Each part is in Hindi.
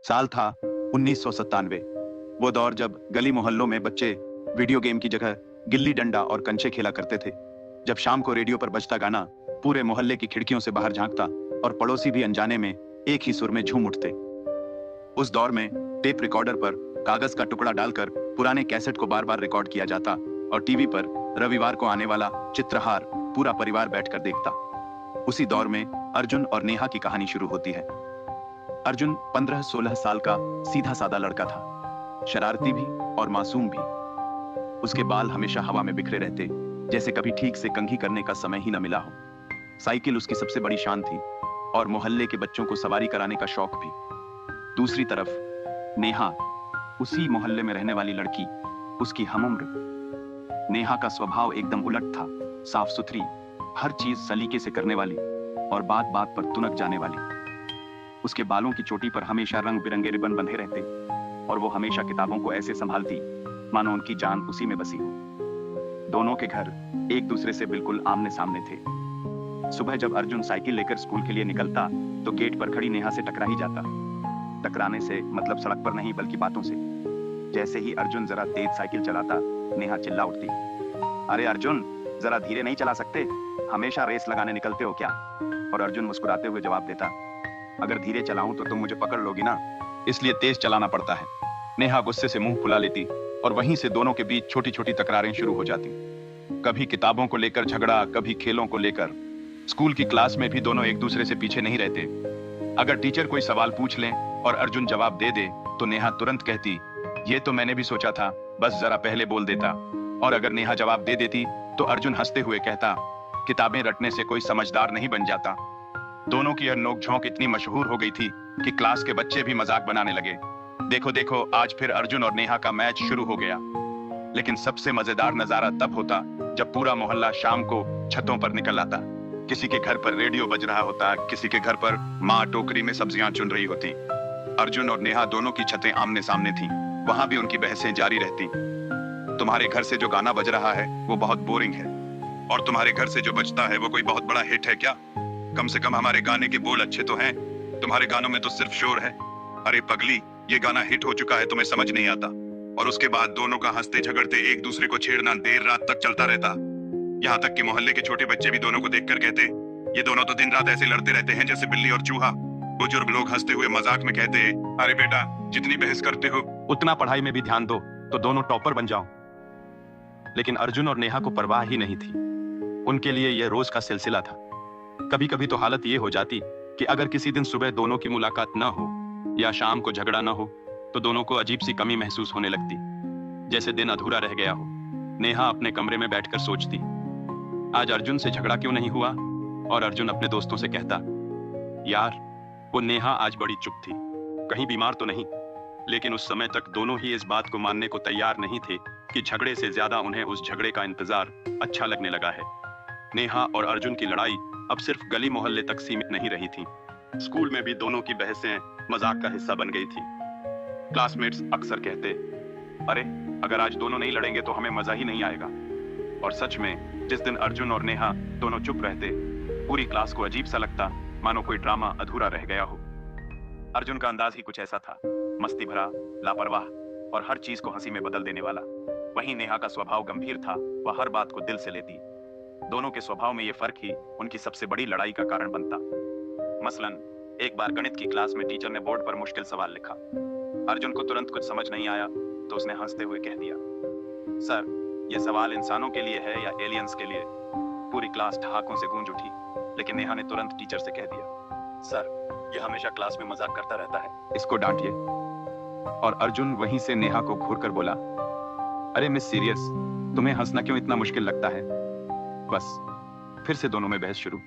साल था 1997। वो दौर जब गली मोहल्लों में बच्चे वीडियो गेम की जगह गिल्ली डंडा और कंचे खेला करते थे। जब शाम को रेडियो पर बजता गाना पूरे मोहल्ले की खिड़कियों से बाहर झांकता और पड़ोसी भी अनजाने में एक ही सुर में झूम उठते। उस दौर में टेप रिकॉर्डर पर कागज का टुकड़ा डालकर पुराने कैसेट को बार बार रिकॉर्ड किया जाता और टीवी पर रविवार को आने वाला चित्रहार पूरा परिवार बैठकर देखता। उसी दौर में अर्जुन और नेहा की कहानी शुरू होती है। अर्जुन 15-16 साल का सीधा सादा लड़का था, शरारती भी और मासूम भी। उसके बाल हमेशा हवा में बिखरे रहते, जैसे कभी ठीक से कंघी करने का समय ही न मिला हो। साइकिल उसकी सबसे बड़ी शान थी और मोहल्ले के बच्चों को सवारी कराने का शौक भी। दूसरी तरफ नेहा, उसी मोहल्ले में रहने वाली लड़की, उसकी हमउम्र। नेहा का स्वभाव एकदम उलट था, साफ सुथरी, हर चीज सलीके से करने वाली और बात बात पर तुनक जाने वाली। उसके बालों की चोटी पर हमेशा रंग बिरंगे रिबन बंधे रहते और वो हमेशा किताबों को ऐसे संभालती मानो उनकी जान उसी में बसी हो। दोनों के घर एक दूसरे से बिल्कुल आमने सामने थे। सुबह जब अर्जुन साइकिल लेकर स्कूल के लिए निकलता तो गेट पर खड़ी नेहा से टकरा ही जाता। टकराने से मतलब सड़क पर नहीं बल्कि बातों से। जैसे ही अर्जुन जरा तेज साइकिल चलाता, नेहा चिल्ला उठती, अरे अर्जुन, जरा धीरे नहीं चला सकते? हमेशा रेस लगाने निकलते हो क्या? और अर्जुन मुस्कुराते हुए जवाब देता, अगर धीरे चलाऊं तो तुम मुझे पकड़ लोगी ना, इसलिए तेज चलाना पड़ता है। नेहा गुस्से से मुंह फुला लेती और वहीं से दोनों के बीच छोटी छोटी तकरारें शुरू हो जाती। कभी किताबों को लेकर झगड़ा, कभी खेलों को लेकर। स्कूल की क्लास में भी दोनों एक दूसरे से पीछे नहीं रहते। अगर टीचर कोई सवाल पूछ लें और अर्जुन जवाब दे दे तो नेहा तुरंत कहती, ये तो मैंने भी सोचा था, बस जरा पहले बोल देता। और अगर नेहा जवाब दे देती तो अर्जुन हंसते हुए कहता, किताबें रटने से कोई समझदार नहीं बन जाता। दोनों की यह नोकझोंक इतनी मशहूर हो गई थी कि क्लास के बच्चे भी मजाक बनाने लगे। देखो देखो, आज फिर अर्जुन और नेहा का मैच शुरू हो गया। लेकिन सबसे मजेदार नजारा तब होता जब पूरा मोहल्ला शाम को छतों पर निकल आता। किसी के घर पर रेडियो बज रहा होता, किसी के घर पर माँ टोकरी में सब्जियां चुन रही होती। अर्जुन और नेहा दोनों की छतें आमने सामने थीं। वहां भी उनकी बहसें जारी रहती। तुम्हारे घर से जो गाना बज रहा है वो बहुत बोरिंग है, और तुम्हारे घर से जो बजता है वो कोई बहुत बड़ा हिट है क्या? कम से कम हमारे गाने के बोल अच्छे तो हैं, तुम्हारे गानों में तो सिर्फ शोर है। अरे पगली, ये गाना हिट हो चुका है, तुम्हें समझ नहीं आता? और उसके बाद दोनों का हंसते झगड़ते एक दूसरे को छेड़ना देर रात तक चलता रहता। यहाँ तक कि मोहल्ले के छोटे बच्चे भी दोनों को देखकर कहते, ये दोनों तो दिन रात ऐसे लड़ते रहते हैं जैसे बिल्ली और चूहा। बुजुर्ग लोग हंसते हुए मजाक में कहते, अरे बेटा, जितनी बहस करते हो उतना पढ़ाई में भी ध्यान दो तो दोनों टॉपर बन जाओ। लेकिन अर्जुन और नेहा को परवाह ही नहीं थी। उनके लिए यह रोज का सिलसिला था। कभी कभी तो हालत ये हो जाती कि अगर किसी दिन सुबह दोनों की मुलाकात न हो या शाम को झगड़ा न हो तो दोनों को अजीब सी कमी महसूस होने लगती, जैसे दिन अधूरा रह गया हो। नेहा अपने कमरे में बैठकर सोचती, आज अर्जुन से झगड़ा क्यों नहीं हुआ? और अर्जुन अपने दोस्तों से कहता, यार, वो नेहा आज बड़ी चुप थी, कहीं बीमार तो नहीं? लेकिन उस समय तक दोनों ही इस बात को मानने को तैयार नहीं थे कि झगड़े से ज्यादा उन्हें उस झगड़े का इंतजार अच्छा लगने लगा है। नेहा और अर्जुन की लड़ाई अब सिर्फ गली मोहल्ले तक सीमित नहीं रही थी। स्कूल में भी दोनों की बहसें मजाक का हिस्सा बन गई थी। क्लासमेट्स अक्सर कहते, अरे अगर आज दोनों नहीं लड़ेंगे तो हमें मजा ही नहीं आएगा। और सच में जिस दिन अर्जुन और नेहा दोनों चुप रहते, पूरी क्लास को अजीब सा लगता, मानो कोई ड्रामा अधूरा रह गया हो। अर्जुन का अंदाज ही कुछ ऐसा था, मस्ती भरा, लापरवाह और हर चीज को हंसी में बदल देने वाला। वहीं नेहा का स्वभाव गंभीर था, वह हर बात को दिल से लेती। दोनों के स्वभाव में ये फर्क ही उनकी सबसे बड़ी लड़ाई का कारण बनता। मसलन एक बार गणित की क्लास में टीचर ने बोर्ड पर मुश्किल सवाल लिखा। अर्जुन को तुरंत कुछ समझ नहीं आया तो उसने हंसते हुए कह दिया, सर, ये सवाल इंसानों के लिए है या एलियंस के लिए? पूरी क्लास ठहाकों से गूंज उठी, लेकिन नेहा ने तुरंत टीचर से कह दिया, सर, ये हमेशा क्लास में मजाक करता रहता है, इसको डांटिए। और अर्जुन वहीं से नेहा को घूर कर बोला, अरे मिस सीरियस, तुम्हें हंसना क्यों इतना मुश्किल लगता है? बस फिर से दोनों में बहस शुरू।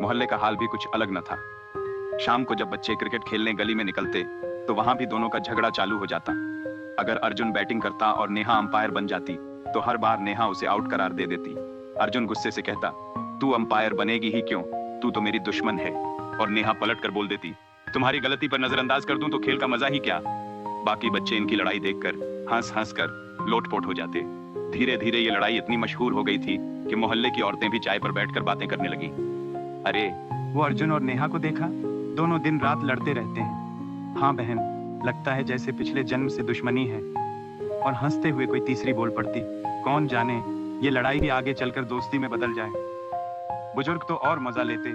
मोहल्ले का हाल भी कुछ अलग न था। शाम को जब बच्चे क्रिकेट खेलने गली में निकलते तो वहां भी दोनों का झगड़ा चालू हो जाता। अगर अर्जुन बैटिंग करता और नेहा अंपायर बन जाती तो हर बार नेहा उसे आउट करार दे देती। अर्जुन गुस्से से कहता, तू अंपायर बनेगी ही क्यों, तू तो मेरी दुश्मन है। और नेहा पलट कर बोल देती, तुम्हारी गलती पर नजरअंदाज कर दूं तो खेल का मजा ही क्या। बाकी बच्चे इनकी लड़ाई देखकर हंस हंस कर लोटपोट हो जाते। धीरे धीरे ये लड़ाई इतनी मशहूर हो गई थी कि मोहल्ले की औरतें भी चाय पर बैठकर बातें करने लगी। अरे वो अर्जुन और नेहा को देखा, दोनों दिन रात लड़ते रहते हैं, हाँ बहन, लगता है जैसे पिछले जन्म से दुश्मनी है। और हंसते हुए कोई तीसरी बोल पड़ती, कौन जाने ये लड़ाई भी आगे चलकर दोस्ती में बदल जाए। बुजुर्ग तो और मजा लेते।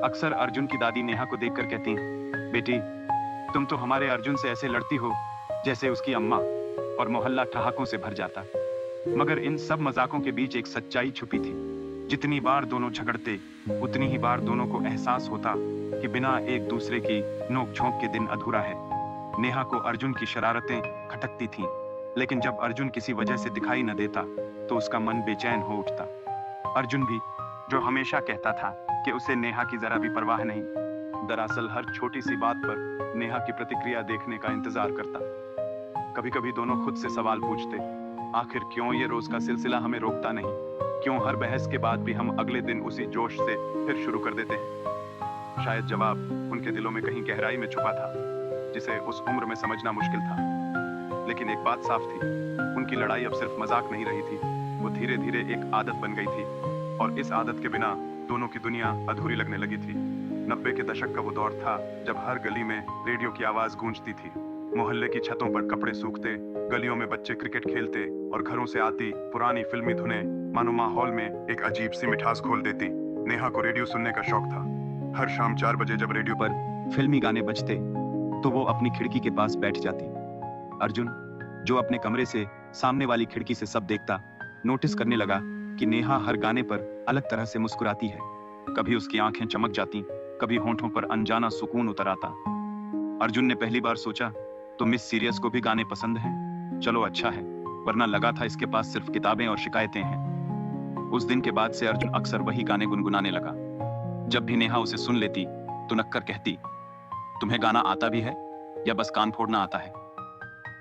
अक्सर अर्जुन की दादी नेहा को देखकर कहती, बेटी तुम तो हमारे अर्जुन से ऐसे लड़ती हो जैसे उसकी अम्मा, और मोहल्ला ठहाकों से भर जाता। मगर इन सब मजाकों के बीच एक सच्चाई छुपी थी। जितनी बार दोनों झगड़ते, उतनी ही बार दोनों को एहसास होता कि बिना एक दूसरे की नोक-झोंक के दिन अधूरा है। नेहा को अर्जुन की शरारतें खटकती थीं, लेकिन जब अर्जुन किसी वजह से दिखाई न देता तो उसका मन बेचैन हो उठता। अर्जुन भी, जो हमेशा कहता था कि उसे नेहा की जरा भी परवाह नहीं, दरअसल हर छोटी सी बात पर नेहा की प्रतिक्रिया देखने का इंतजार करता। कभी-कभी दोनों खुद से सवाल पूछते, आखिर क्यों ये रोज का सिलसिला हमें रोकता नहीं? क्यों हर बहस के बाद भी हम अगले दिन उसी जोश से फिर शुरू कर देते हैं? शायद जवाब उनके दिलों में कहीं गहराई में छुपा था, जिसे उस उम्र में समझना मुश्किल था। लेकिन एक बात साफ थी, उनकी लड़ाई अब सिर्फ मजाक नहीं रही थी, वो धीरे धीरे एक आदत बन गई थी, और इस आदत के बिना दोनों की दुनिया अधूरी लगने लगी थी। 90 के दशक का वो दौर था जब हर गली में रेडियो की आवाज गूंजती थी। मोहल्ले की छतों पर कपड़े सूखते, गलियों में बच्चे क्रिकेट खेलते, और घरों से आती पुरानी फिल्मी धुनें मानो माहौल में एक अजीब सी मिठास खोल देती। नेहा को रेडियो सुनने का शौक था। हर शाम 4 बजे जब रेडियो पर फिल्मी गाने बजते तो वो अपनी खिड़की के पास बैठ जाती। अर्जुन, जो अपने कमरे से सामने वाली खिड़की से सब देखता, नोटिस करने लगा कि नेहा हर गाने पर अलग तरह से मुस्कुराती है। कभी उसकी आंखें चमक जाती, कभी होंठों पर अनजाना सुकून उतर आता। अर्जुन ने पहली बार सोचा, तो मिस सीरियस को भी गाने पसंद हैं? चलो अच्छा है, वरना लगा था इसके पास सिर्फ किताबें और शिकायतें हैं। उस दिन के बाद से अर्जुन अक्सर वही गाने गुनगुनाने लगा। जब भी नेहा उसे सुन लेती तो नक्कर कहती, तुम्हें गाना आता भी है या बस कान फोड़ना आता है?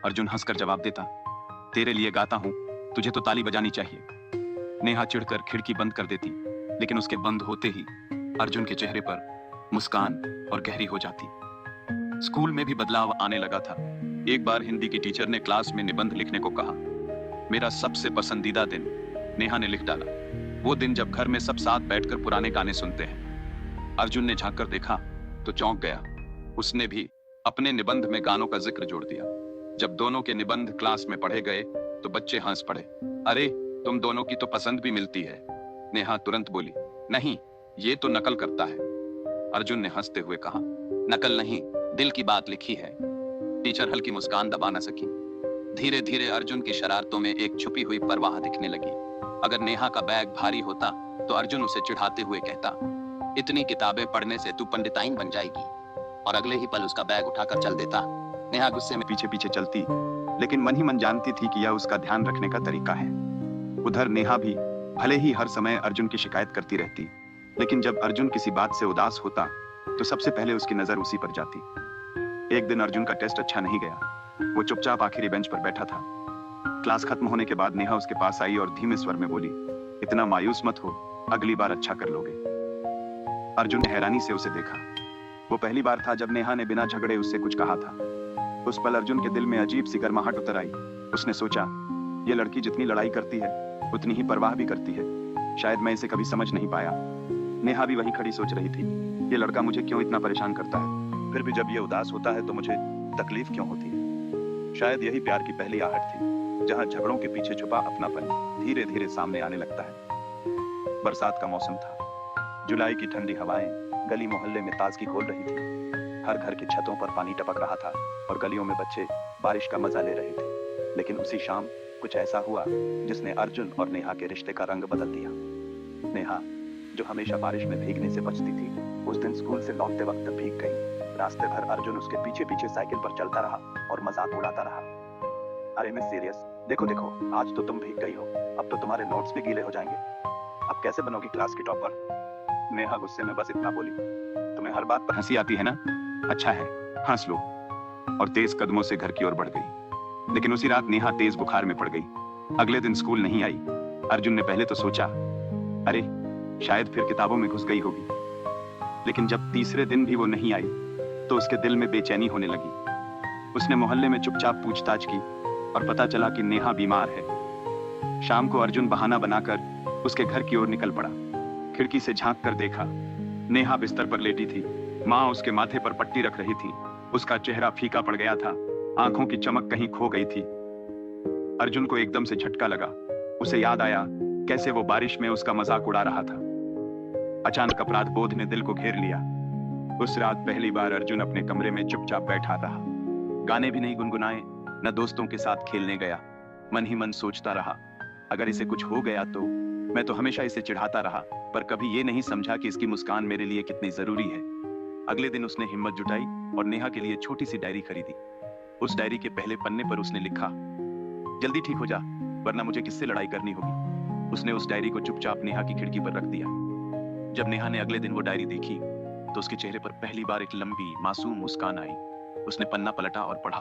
अर्जुन हंसकर जवाब देता, तेरे लिए गाता हूं, तुझे तो ताली बजानी चाहिए। नेहा चिढ़कर खिड़की बंद कर देती, लेकिन उसके बंद होते ही अर्जुन के चेहरे पर मुस्कान और गहरी हो जाती। स्कूल में भी बदलाव आने लगा था। एक बार हिंदी की टीचर ने क्लास में निबंध लिखने को कहा। मेरा सबसे पसंदीदा दिन, नेहा ने लिख डाला, वो दिन जब घर में सब साथ बैठकर पुराने गाने सुनते हैं। अर्जुन ने झांक कर देखा तो चौंक गया। उसने भी अपने निबंध में गानों का जिक्र जोड़ दिया। जब दोनों के निबंध क्लास में पढ़े गए तो बच्चे हंस पड़े। अरे, तुम दोनों की तो पसंद भी मिलती है। नेहा तुरंत बोली, नहीं, ये तो नकल करता है। अर्जुन ने हंसते हुए कहा, नकल नहीं, दिल की बात लिखी है। टीचर हल्की मुस्कान दबा न सकी। धीरे धीरे अर्जुन की शरारतों में एक छुपी हुई परवाह दिखने लगी। अगर नेहा का बैग भारी होता तो अर्जुन उसे चिढ़ाते हुए कहता, इतनी किताबें पढ़ने से तू पंडिताइन बन जाएगी, और अगले ही पल उसका बैग उठाकर चल देता। नेहा गुस्से में पीछे पीछे चलती, लेकिन मन ही मन जानती थी कि यह उसका ध्यान रखने का तरीका है। उधर नेहा भी भले ही हर समय अर्जुन की शिकायत करती रहती, लेकिन जब अर्जुन किसी बात से उदास होता तो सबसे पहले उसकी नजर उसी पर जाती। एक दिन अर्जुन का टेस्ट अच्छा नहीं गया। वो चुपचाप आखिरी बेंच पर बैठा था। क्लास खत्म होने के बाद नेहा उसके पास आई और धीमे स्वर में बोली, इतना मायूस मत हो, अगली बार अच्छा कर लोगे। अर्जुन ने हैरानी से उसे देखा। वो पहली बार था जब नेहा ने बिना झगड़े उससे कुछ कहा था। उस पल अर्जुन के दिल में अजीब सी गर्माहट उतर आई। उसने सोचा, ये लड़की जितनी लड़ाई करती है उतनी ही परवाह भी करती है। शायद मैं इसे कभी समझ नहीं पाया। नेहा भी वहीं खड़ी सोच रही थी, ये लड़का मुझे क्यों इतना परेशान करता है? फिर भी जब ये उदास होता है तो मुझे तकलीफ क्यों होती है? शायद यही प्यार की पहली आहट थी, जहां झगड़ों के पीछे छुपा अपनापन धीरे धीरे सामने आने लगता है। बरसात का मौसम था। जुलाई की ठंडी हवाएं गली मोहल्ले में ताजगी खोल रही थी। हर घर की छतों पर पानी टपक रहा था और गलियों में बच्चे बारिश का मजा ले रहे थे। लेकिन उसी शाम कुछ ऐसा हुआ जिसने अर्जुन और नेहा के रिश्ते का रंग बदल दिया। नेहा, जो हमेशा बारिश में भीगने से बचती थी, उस दिन स्कूल से लौटते वक्त भीग गई। रास्ते भर अर्जुन उसके पीछे पीछे साइकिल पर चलता रहा और मजाक उड़ाता रहा। अरे मिस सीरियस, देखो देखो, आज तो तुम भीग गई हो, अब तो तुम्हारे नोट्स भी गीले हो जाएंगे। अब कैसे बनोगी क्लास की टॉपर? नेहा गुस्से में बस इतना बोली, तुम्हें हर बात पर हंसी आती है ना? अच्छा है, हंस लो। और तेज कदमों से घर की ओर बढ़ गई। लेकिन उसी रात नेहा तेज बुखार में पड़ गई। अगले दिन स्कूल नहीं आई। अर्जुन ने पहले तो सोचा, अरे शायद फिर किताबों में घुस गई होगी। लेकिन जब तीसरे दिन भी वो नहीं आई तो उसके दिल में बेचैनी होने लगी। उसने मोहल्ले में चुपचाप पूछताछ की और पता चला कि नेहा बीमार है। शाम को अर्जुन बहाना बनाकर उसके घर की ओर निकल पड़ा। खिड़की से झांक कर देखा, नेहा बिस्तर पर लेटी थी। माँ उसके माथे पर पट्टी रख रही थी उसका चेहरा फीका पड़ गया था, आंखों की चमक कहीं खो गई थी। अर्जुन को एकदम से झटका लगा। उसे याद आया कैसे वो बारिश में उसका मजाक उड़ा रहा था। अचानक अपराध बोध ने दिल को घेर लिया। उस रात पहली बार अर्जुन अपने कमरे में चुपचाप बैठा रहा। गाने भी नहीं गुनगुनाए, न दोस्तों के साथ खेलने गया। मन ही मन सोचता रहा, अगर इसे कुछ हो गया तो। मैं तो हमेशा इसे चिढ़ाता रहा, पर कभी ये नहीं समझा कि इसकी मुस्कान मेरे लिए कितनी जरूरी है। अगले दिन उसने हिम्मत जुटाई और नेहा के लिए छोटी सी डायरी खरीदी। उस डायरी के पहले पन्ने पर उसने लिखा, जल्दी ठीक हो जा, वरना मुझे किससे लड़ाई करनी होगी। उसने उस डायरी को चुपचाप नेहा की खिड़की पर रख दिया। जब नेहा ने अगले दिन वो डायरी देखी तो उसके चेहरे पर पहली बार एक लंबी मासूम मुस्कान आई। उसने पन्ना पलटा और पढ़ा,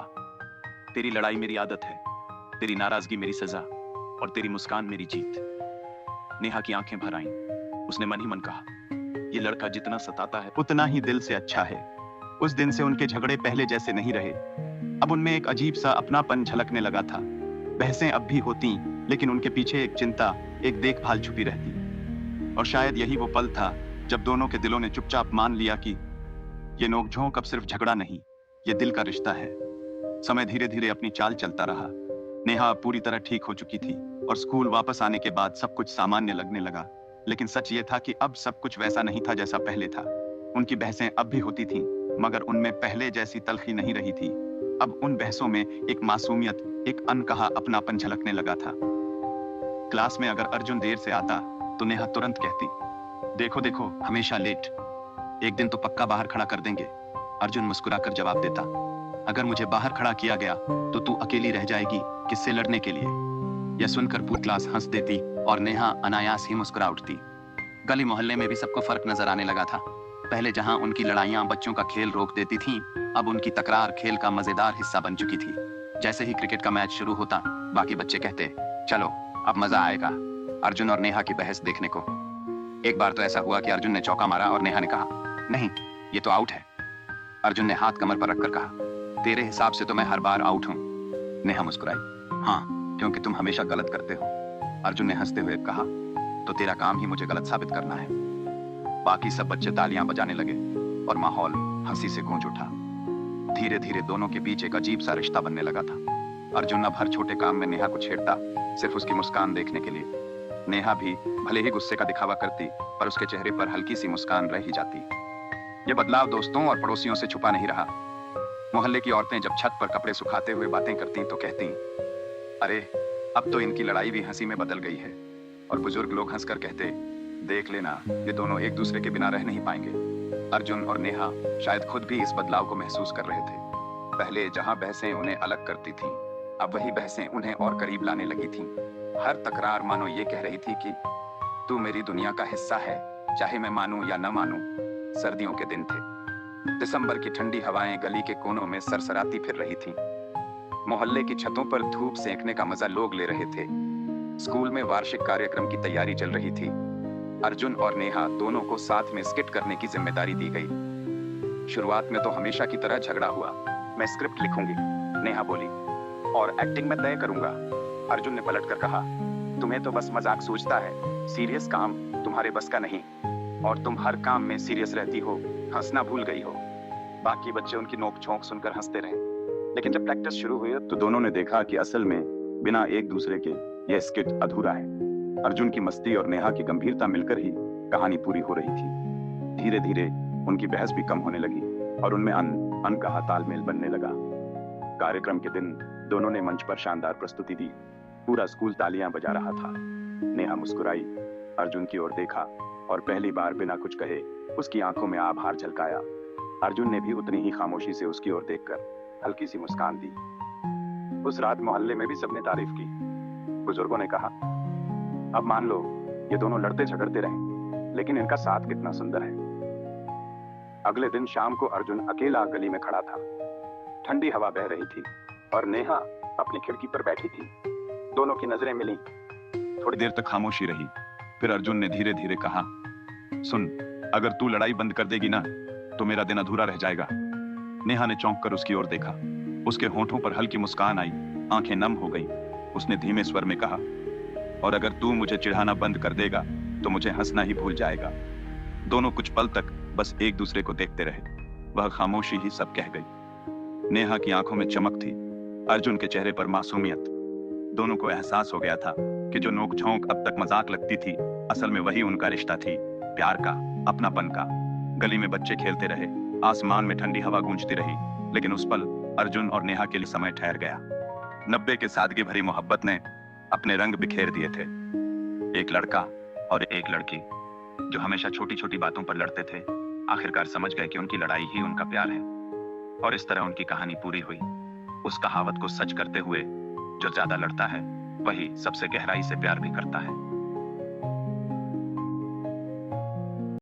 तेरी लड़ाई मेरी आदत है, तेरी नाराजगी मेरी सजा और तेरी मुस्कान मेरी जीत। नेहा की आंखें भर आईं। उसने मन ही मन कहा, ये लड़का जितना सताता है उतना ही दिल से अच्छा है। उस दिन से उनके झगड़े पहले जैसे नहीं रहे। अब उनमें एक अजीब सा अपनापन झलकने लगा था। बहसें अब भी होती, लेकिन उनके पीछे एक चिंता, एक देखभाल छुपी रहती। और शायद यही वो पल था जब दोनों के दिलों ने चुपचाप मान लिया कि ये नोकझोंक अब सिर्फ झगड़ा नहीं, ये दिल का रिश्ता है। समय धीरे धीरे अपनी चाल चलता रहा। नेहा अब पूरी तरह ठीक हो चुकी थी और स्कूल वापस आने के बाद सब कुछ सामान्य लगने लगा। लेकिन सच ये था कि अब सब कुछ वैसा नहीं था जैसा पहले था। उनकी बहसें अब भी होती थीं, मगर उनमें पहले जैसी तल्खी नहीं रही थी। अब उन बहसों में एक मासूमियत, एक अनकहा अपनापन झलकने लगा था। क्लास में अगर अर्जुन देर से आता तो नेहा तुरंत कहती, देखो देखो हमेशा लेट, एक दिन तो पक्का बाहर खड़ा कर देंगे। अर्जुन मुस्कुराकर जवाब देता, अगर मुझे बाहर खड़ा किया गया तो तू अकेली रह जाएगी किससे लड़ने के लिए। यह सुनकर पूरी क्लास हंस देती और नेहा अनायास ही मुस्कुरा उठती। गली मोहल्ले में भी सबको फर्क नजर आने लगा था। पहले जहां उनकी लड़ाइयां बच्चों का खेल रोक देती थीं, अब उनकी तकरार खेल का मजेदार हिस्सा बन चुकी थी। जैसे ही क्रिकेट का मैच शुरू होता, बाकी बच्चे कहते, चलो अब मजा आएगा अर्जुन और नेहा की बहस देखने को। एक बार तो ऐसा हुआ कि अर्जुन ने चौका मारा और नेहा ने कहा, नहीं ये तो आउट है। अर्जुन ने हाथ कमर पर रखकर कहा, तेरे हिसाब से तो मैं हर बार आउट हूं। नेहा मुस्कुराई, हाँ क्योंकि तुम हमेशा गलत करते हो। अर्जुन ने हंसते हुए कहा, तो तेरा काम ही मुझे गलत साबित करना है। बाकी सब बच्चे तालियां बजाने लगे और माहौल हंसी से गूंज उठा। धीरे धीरे दोनों के बीच एक अजीब सा रिश्ता बनने लगा था। अर्जुन अब हर छोटे काम में नेहा को छेड़ता, सिर्फ उसकी मुस्कान देखने के लिए। नेहा भी भले ही गुस्से का दिखावा करती, पर उसके चेहरे पर हल्की सी मुस्कान रह ही जाती। यह बदलाव दोस्तों और पड़ोसियों से छुपा नहीं रहा। मोहल्ले की औरतें जब छत पर कपड़े सुखाते हुए बातें करती तो कहती, अरे अब तो इनकी लड़ाई भी हंसी में बदल गई है। और बुजुर्ग लोग हंसकर कहते, देख लेना ये दोनों एक दूसरे के बिना रह नहीं पाएंगे। अर्जुन और नेहा शायद खुद भी इस बदलाव को महसूस कर रहे थे। पहले जहां बहसें उन्हें अलग करती थीं, अब वही बहसें उन्हें और करीब लाने लगी थीं। हर तकरार मानो ये कह रही थी कि तू मेरी दुनिया का हिस्सा है, चाहे मैं मानूं या न मानूं। सर्दियों के दिन थे। दिसंबर की ठंडी हवाएं गली के कोनों में सरसराती फिर रही थीं। मोहल्ले की छतों पर धूप सेंकने का मजा लोग ले रहे थे। स्कूल में वार्षिक कार्यक्रम की तैयारी चल रही थी। अर्जुन और नेहा दोनों को साथ में स्किट करने की जिम्मेदारी दी गई। शुरुआत में तो हमेशा की तरह झगड़ा हुआ। मैं स्क्रिप्ट लिखूंगी, नेहा बोली, और एक्टिंग में तय करूंगा। अर्जुन ने पलटकर कहा, तुम्हें तो बस मजाक सूझता है, सीरियस काम तुम्हारे बस का नहीं। और तुम हर काम में सीरियस रहती हो, हंसना भूल गई हो। बाकी बच्चे उनकी नोक-झोंक सुनकर हंसते रहे। लेकिन जब प्रैक्टिस शुरू हुई तो दोनों ने देखा कि असल में बिना एक दूसरे के यह स्किट अधूरा है। अर्जुन की मस्ती और नेहा की गंभीरता मिलकर ही कहानी पूरी हो रही थी। धीरे धीरे उनकी बहस भी कम होने लगी और उनमें अनकहा तालमेल बनने लगा। कार्यक्रम के दिन दोनों ने मंच पर शानदार प्रस्तुति दी। पूरा स्कूल तालियां बजा रहा था। नेहा मुस्कुराई, अर्जुन की ओर देखा और पहली बार बिना कुछ कहे उसकी आंखों में आभार झलकाया। अर्जुन ने भी उतनी ही खामोशी से उसकी ओर देखकर हल्की सी मुस्कान दी। उस रात मोहल्ले में भी सबने तारीफ की। बुजुर्गों ने कहा, अब मान लो ये दोनों लड़ते झगड़ते रहे, लेकिन इनका साथ कितना सुंदर है। अगले दिन शाम को अर्जुन अकेला गली में खड़ा था। ठंडी हवा बह रही थी और नेहा अपनी खिड़की पर बैठी थी। दोनों की नजरें मिली। थोड़ी देर तक खामोशी रही। फिर अर्जुन ने धीरे धीरे कहा, सुन, अगर तू लड़ाई बंद कर देगी ना तो मेरा दिन अधूरा रह जाएगा। नेहा ने चौंक कर उसकी ओर देखा। उसके होंठों पर हल्की मुस्कान आई, आंखें नम हो गईं। उसने धीमे स्वर में कहा, और अगर तू मुझे चिढ़ाना बंद कर देगा तो मुझे हंसना ही भूल जाएगा। दोनों कुछ पल तक बस एक दूसरे को देखते रहे। वह खामोशी ही सब कह गई। नेहा की आंखों में चमक थी, अर्जुन के चेहरे पर मासूमियत। दोनों को एहसास हो गया था कि जो नोक-झोंक अब तक मजाक लगती थी, असल में वही उनका रिश्ता थी, प्यार का, अपनापन का। गली में बच्चे खेलते रहे, आसमान में ठंडी हवा गूंजती रही, लेकिन उस पल अर्जुन और नेहा के लिए समय ठहर गया। 90 के सादगी भरी मोहब्बत ने अपने रंग बिखेर दिए थे। एक लड़का और एक लड़की जो हमेशा छोटी छोटी बातों पर लड़ते थे, आखिरकार समझ गए कि उनकी लड़ाई ही उनका प्यार है। और इस तरह उनकी कहानी पूरी हुई, उस कहावत को सच करते हुए, जो ज्यादा लड़ता है वही सबसे गहराई से प्यार भी करता है।